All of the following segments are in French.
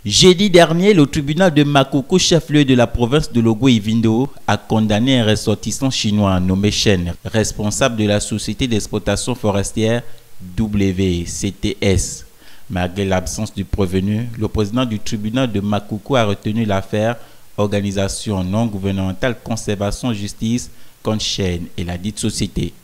Jeudi dernier, le tribunal de Makoko, chef-lieu de la province de Logo-Ivindo, a condamné un ressortissant chinois nommé Chen, responsable de la société d'exploitation forestière WCTS. Malgré l'absence du prévenu, le président du tribunal de Makoko a retenu l'affaire Organisation non gouvernementale Conservation Justice contre Chen et la dite société.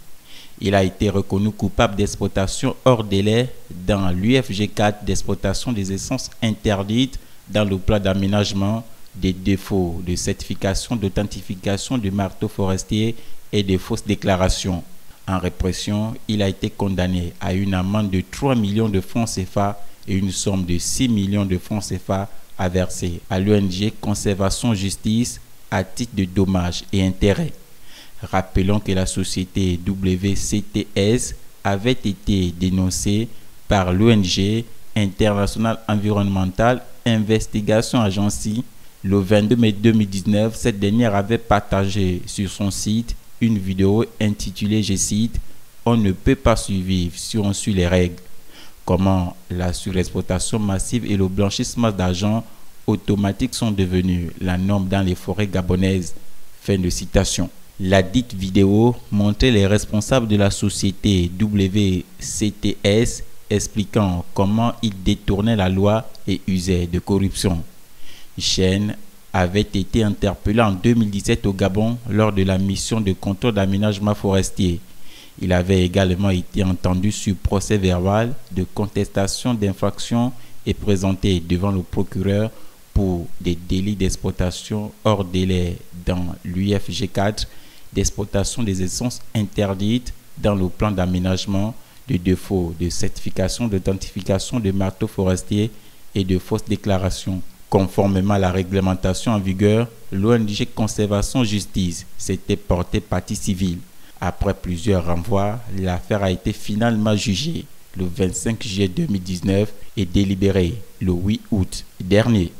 Il a été reconnu coupable d'exploitation hors délai dans l'UFG 4 d'exploitation des essences interdites dans le plan d'aménagement, des défauts de certification d'authentification du marteau forestier et de fausses déclarations. En répression, il a été condamné à une amende de 3 millions de francs CFA et une somme de 6 millions de francs CFA à verser à l'ONG Conservation Justice à titre de dommages et intérêts. Rappelons que la société WCTS avait été dénoncée par l'ONG International Environmental Investigation Agency le 22 mai 2019. Cette dernière avait partagé sur son site une vidéo intitulée, je cite, « On ne peut pas survivre si on suit les règles. Comment la surexploitation massive et le blanchissement d'argent automatique sont devenus la norme dans les forêts gabonaises. » Fin de citation. La dite vidéo montrait les responsables de la société WCTS expliquant comment ils détournaient la loi et usaient de corruption. Chen avait été interpellé en 2017 au Gabon lors de la mission de contrôle d'aménagement forestier. Il avait également été entendu sur procès verbal de contestation d'infraction et présenté devant le procureur pour des délits d'exploitation hors délai dans l'UFG 4, d'exploitation des essences interdites dans le plan d'aménagement, de défaut de certification d'authentification de marteaux forestiers et de fausses déclarations. Conformément à la réglementation en vigueur, l'ONG Conservation Justice s'était portée partie civile. Après plusieurs renvois, l'affaire a été finalement jugée le 25 juillet 2019 et délibérée le 8 août dernier.